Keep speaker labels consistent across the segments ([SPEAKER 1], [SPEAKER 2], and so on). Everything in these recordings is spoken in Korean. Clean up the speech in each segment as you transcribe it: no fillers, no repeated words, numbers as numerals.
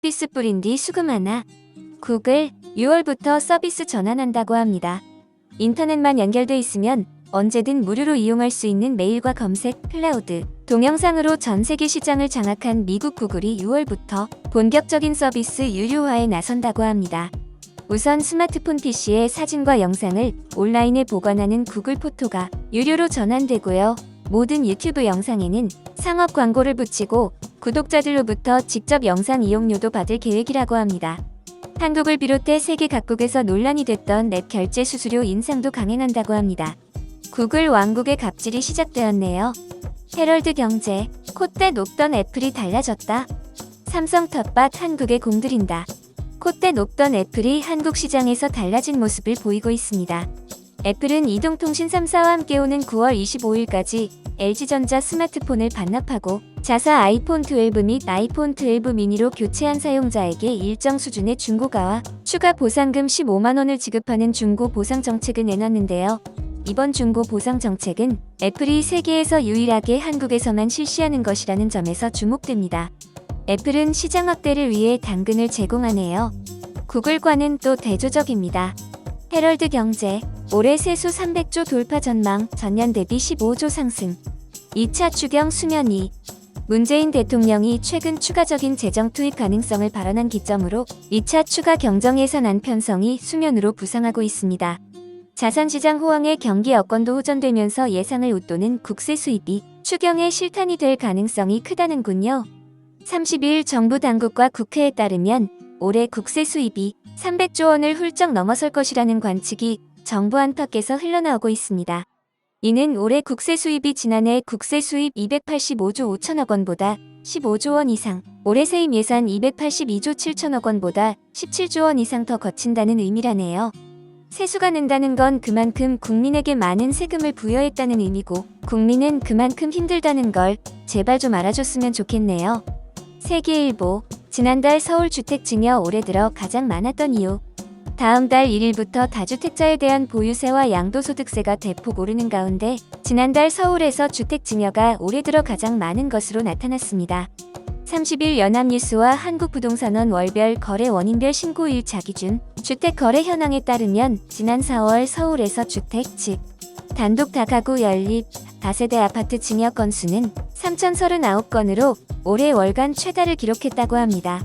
[SPEAKER 1] 서비스 뿌린 뒤 수금하나. 구글 6월부터 서비스 전환한다고 합니다. 인터넷만 연결돼 있으면 언제든 무료로 이용할 수 있는 메일과 검색, 클라우드, 동영상으로 전 세계 시장을 장악한 미국 구글이 6월부터 본격적인 서비스 유료화에 나선다고 합니다. 우선 스마트폰 PC에 사진과 영상을 온라인에 보관하는 구글 포토가 유료로 전환되고요. 모든 유튜브 영상에는 상업 광고를 붙이고 구독자들로부터 직접 영상 이용료도 받을 계획이라고 합니다. 한국을 비롯해 세계 각국에서 논란이 됐던 앱 결제 수수료 인상도 강행한다고 합니다. 구글 왕국의 갑질이 시작되었네요. 헤럴드 경제, 콧대 높던 애플이 달라졌다. 삼성 텃밭 한국에 공들인다. 콧대 높던 애플이 한국 시장에서 달라진 모습을 보이고 있습니다. 애플은 이동통신 3사와 함께 오는 9월 25일까지 LG전자 스마트폰을 반납하고 자사 아이폰 12 및 아이폰 12 미니로 교체한 사용자에게 일정 수준의 중고가와 추가 보상금 15만원을 지급하는 중고 보상 정책을 내놨는데요. 이번 중고 보상 정책은 애플이 세계에서 유일하게 한국에서만 실시하는 것이라는 점에서 주목됩니다. 애플은 시장 확대를 위해 당근을 제공하네요. 구글과는 또 대조적입니다. 헤럴드 경제, 올해 세수 300조 돌파 전망, 전년 대비 15조 상승. 2차 추경 수면위. 문재인 대통령이 최근 추가적인 재정 투입 가능성을 발언한 기점으로 2차 추가 경정 예산안 편성이 수면으로 부상하고 있습니다. 자산시장 호황에 경기 여건도 호전되면서 예상을 웃도는 국세 수입이 추경의 실탄이 될 가능성이 크다는군요. 30일 정부 당국과 국회에 따르면 올해 국세 수입이 300조 원을 훌쩍 넘어설 것이라는 관측이 정부 안팎에서 흘러나오고 있습니다. 이는 올해 국세 수입이 지난해 국세 수입 285조 5천억 원보다 15조 원 이상, 올해 세임 예산 282조 7천억 원보다 17조 원 이상 더 거친다는 의미라네요. 세수가 는다는 건 그만큼 국민에게 많은 세금을 부여했다는 의미고 국민은 그만큼 힘들다는 걸 제발 좀 알아줬으면 좋겠네요. 세계일보, 지난달 서울 주택 증여 올해 들어 가장 많았던 이유. 다음 달 1일부터 다주택자에 대한 보유세와 양도소득세가 대폭 오르는 가운데 지난달 서울에서 주택 증여가 올해 들어 가장 많은 것으로 나타났습니다. 30일 연합뉴스와 한국부동산원 월별 거래 원인별 신고일 자기준 주택 거래 현황에 따르면 지난 4월 서울에서 주택, 즉 단독 다가구 연립, 다세대 아파트 증여 건수는 3,039건으로 올해 월간 최다를 기록했다고 합니다.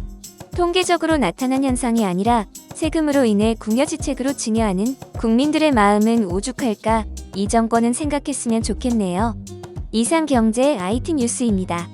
[SPEAKER 1] 통계적으로 나타난 현상이 아니라 세금으로 인해 궁여지책으로 증여하는 국민들의 마음은 오죽할까 이 정권은 생각했으면 좋겠네요. 이상 경제 IT 뉴스입니다.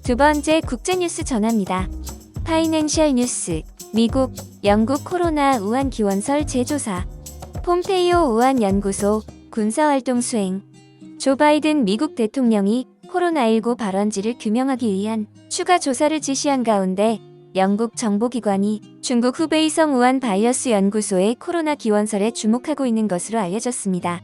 [SPEAKER 1] 두 번째 국제뉴스 전합니다. 파이낸셜 뉴스, 미국, 영국 코로나 우한 기원설 재조사. 폼페이오 우한 연구소, 군사활동 수행. 조 바이든 미국 대통령이 코로나19 발원지를 규명하기 위한 추가 조사를 지시한 가운데 영국 정보기관이 중국 후베이성 우한 바이러스 연구소의 코로나 기원설에 주목하고 있는 것으로 알려졌습니다.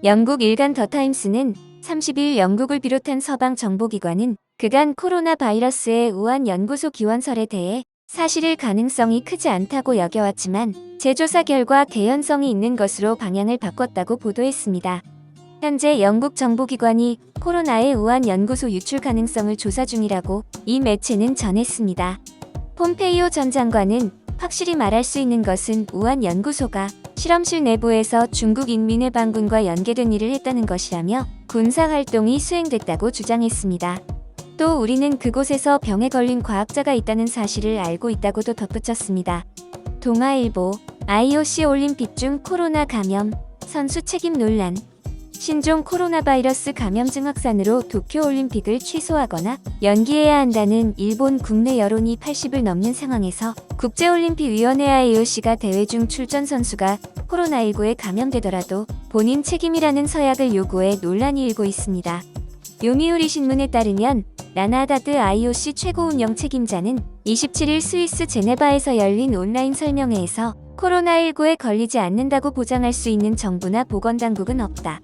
[SPEAKER 1] 영국 일간 더 타임스는 30일 영국을 비롯한 서방 정보기관은 그간 코로나 바이러스의 우한 연구소 기원설에 대해 사실일 가능성이 크지 않다고 여겨왔지만 재조사 결과 개연성이 있는 것으로 방향을 바꿨다고 보도했습니다. 현재 영국 정보기관이 코로나의 우한 연구소 유출 가능성을 조사 중이라고 이 매체는 전했습니다. 폼페이오 전 장관은 확실히 말할 수 있는 것은 우한 연구소가 실험실 내부에서 중국 인민의 반군과 연계된 일을 했다는 것이라며 군사활동이 수행됐다고 주장했습니다. 또 우리는 그곳에서 병에 걸린 과학자가 있다는 사실을 알고 있다고도 덧붙였습니다. 동아일보, IOC 올림픽 중 코로나 감염, 선수 책임 논란. 신종 코로나 바이러스 감염증 확산으로 도쿄올림픽을 취소하거나 연기해야 한다는 일본 국내 여론이 80을 넘는 상황에서 국제올림픽위원회 IOC가 대회 중 출전 선수가 코로나19에 감염되더라도 본인 책임이라는 서약을 요구해 논란이 일고 있습니다. 요미우리 신문에 따르면 라나다드 IOC 최고운영 책임자는 27일 스위스 제네바에서 열린 온라인 설명회에서 코로나19에 걸리지 않는다고 보장할 수 있는 정부나 보건당국은 없다.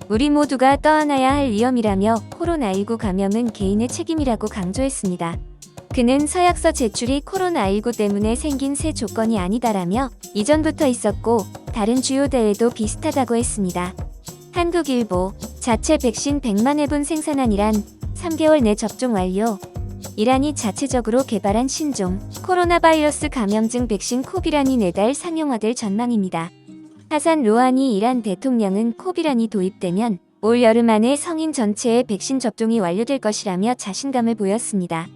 [SPEAKER 1] 우리 모두가 떠안아야 할 위험이라며 코로나19 감염은 개인의 책임이라고 강조했습니다. 그는 서약서 제출이 코로나19 때문에 생긴 새 조건이 아니다라며 이전부터 있었고 다른 주요 대회도 비슷하다고 했습니다. 한국일보, 자체 백신 100만 회분 생산한 이란, 3개월 내 접종 완료. 이란이 자체적으로 개발한 신종 코로나 바이러스 감염증 백신 코비란이 내달 상용화될 전망입니다. 하산 로하니 이란 대통령은 코비란이 도입되면 올 여름 안에 성인 전체의 백신 접종이 완료될 것이라며 자신감을 보였습니다.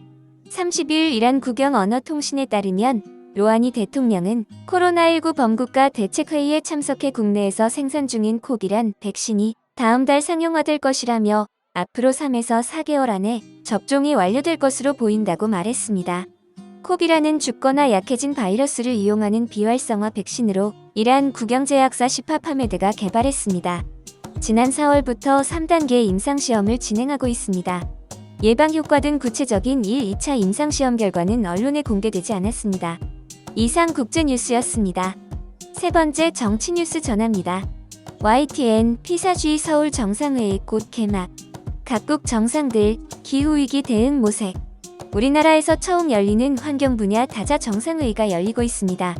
[SPEAKER 1] 30일 이란 국영언어통신에 따르면 로하니 대통령은 코로나19 범국가 대책회의에 참석해 국내에서 생산 중인 코비란 백신이 다음 달 상용화될 것이라며 앞으로 3에서 4개월 안에 접종이 완료될 것으로 보인다고 말했습니다. 코비란은 죽거나 약해진 바이러스를 이용하는 비활성화 백신으로 이란 국영제약사 시파파메드가 개발했습니다. 지난 4월부터 3단계 임상시험을 진행하고 있습니다. 예방효과 등 구체적인 1, 2차 임상시험 결과는 언론에 공개되지 않았습니다. 이상 국제뉴스였습니다. 세 번째 정치뉴스 전합니다. YTN 피사주의 서울 정상회의 곧 개막. 각국 정상들 기후위기 대응 모색. 우리나라에서 처음 열리는 환경 분야 다자 정상회의가 열리고 있습니다.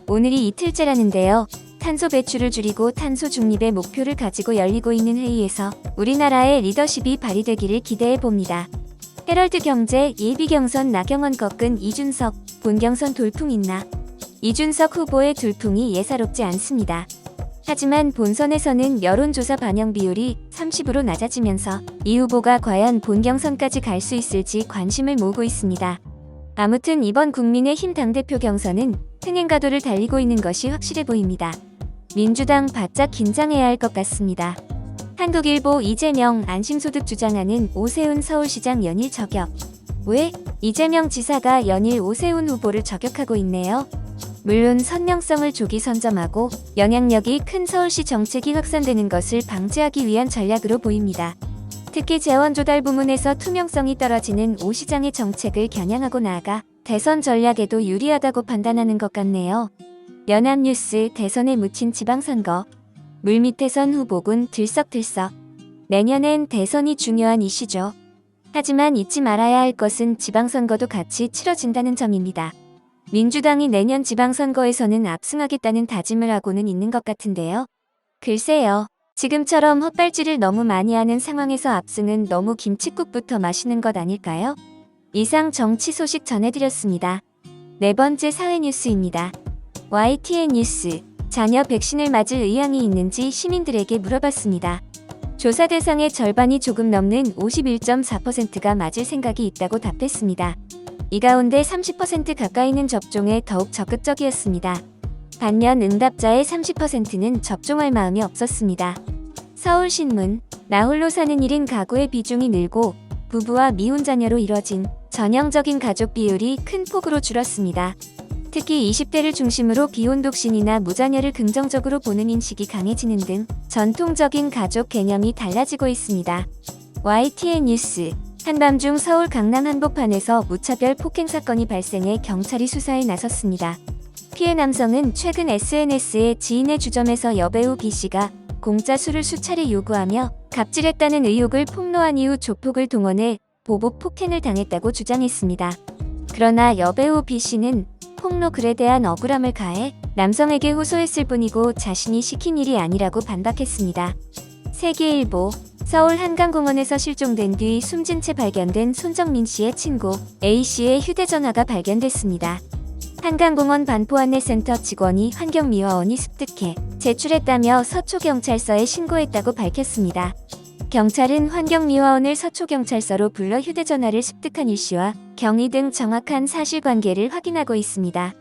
[SPEAKER 1] 오늘이 이틀째라는데요. 탄소 배출을 줄이고 탄소 중립의 목표를 가지고 열리고 있는 회의에서 우리나라의 리더십이 발휘되기를 기대해 봅니다. 헤럴드 경제 예비 경선 나경원 꺾은 이준석, 본 경선 돌풍 있나? 이준석 후보의 돌풍이 예사롭지 않습니다. 하지만 본선에서는 여론조사 반영 비율이 30으로 낮아지면서 이 후보가 과연 본경선까지 갈 수 있을지 관심을 모으고 있습니다. 아무튼 이번 국민의힘 당대표 경선은 흥행가도를 달리고 있는 것이 확실해 보입니다. 민주당 바짝 긴장해야 할 것 같습니다. 한국일보 이재명 안심소득 주장하는 오세훈 서울시장 연일 저격. 왜? 이재명 지사가 연일 오세훈 후보를 저격하고 있네요. 물론 선명성을 조기 선점하고 영향력이 큰 서울시 정책이 확산되는 것을 방지하기 위한 전략으로 보입니다. 특히 재원 조달 부문에서 투명성이 떨어지는 오 시장의 정책을 겨냥하고 나아가 대선 전략에도 유리하다고 판단하는 것 같네요. 연합뉴스 대선에 묻힌 지방선거. 물밑에선 후보군 들썩들썩. 내년엔 대선이 중요한 이슈죠. 하지만 잊지 말아야 할 것은 지방선거도 같이 치러진다는 점입니다. 민주당이 내년 지방선거에서는 압승하겠다는 다짐을 하고는 있는 것 같은데요. 글쎄요. 지금처럼 헛발질을 너무 많이 하는 상황에서 압승은 너무 김칫국부터 마시는 것 아닐까요? 이상 정치 소식 전해드렸습니다. 네 번째 사회뉴스입니다. YTN 뉴스. 자녀 백신을 맞을 의향이 있는지 시민들에게 물어봤습니다. 조사 대상의 절반이 조금 넘는 51.4%가 맞을 생각이 있다고 답했습니다. 이 가운데 30% 가까이는 접종에 더욱 적극적이었습니다. 반면 응답자의 30%는 접종할 마음이 없었습니다. 서울신문, 나 홀로 사는 1인 가구의 비중이 늘고 부부와 미혼 자녀로 이뤄진 전형적인 가족 비율이 큰 폭으로 줄었습니다. 특히 20대를 중심으로 비혼독신이나 무자녀를 긍정적으로 보는 인식이 강해지는 등 전통적인 가족 개념이 달라지고 있습니다. YTN 뉴스. 한밤중 서울 강남 한복판에서 무차별 폭행 사건이 발생해 경찰이 수사에 나섰습니다. 피해 남성은 최근 SNS에 지인의 주점에서 여배우 B씨가 공짜 술을 수차례 요구하며 갑질했다는 의혹을 폭로한 이후 조폭을 동원해 보복 폭행을 당했다고 주장했습니다. 그러나 여배우 B씨는 폭로 글에 대한 억울함을 가해 남성에게 호소했을 뿐이고 자신이 시킨 일이 아니라고 반박했습니다. 세계일보. 서울 한강공원에서 실종된 뒤 숨진 채 발견된 손정민 씨의 친구 A씨의 휴대전화가 발견됐습니다. 한강공원 반포안내센터 직원이 환경미화원이 습득해 제출했다며 서초경찰서에 신고했다고 밝혔습니다. 경찰은 환경미화원을 서초경찰서로 불러 휴대전화를 습득한 A씨와 경위 등 정확한 사실관계를 확인하고 있습니다.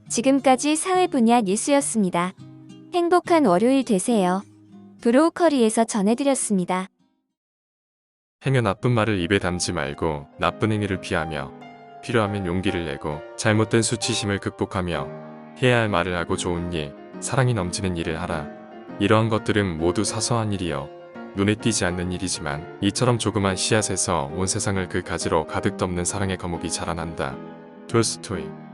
[SPEAKER 1] 지금까지 사회 분야 뉴스였습니다. 행복한 월요일 되세요. 브로우커리에서 전해드렸습니다.
[SPEAKER 2] 행여 나쁜 말을 입에 담지 말고 나쁜 행위를 피하며 필요하면 용기를 내고 잘못된 수치심을 극복하며 해야 할 말을 하고 좋은 일, 사랑이 넘치는 일을 하라. 이러한 것들은 모두 사소한 일이요. 눈에 띄지 않는 일이지만 이처럼 조그만 씨앗에서 온 세상을 그 가지로 가득 덮는 사랑의 거목이 자라난다. 톨스토이.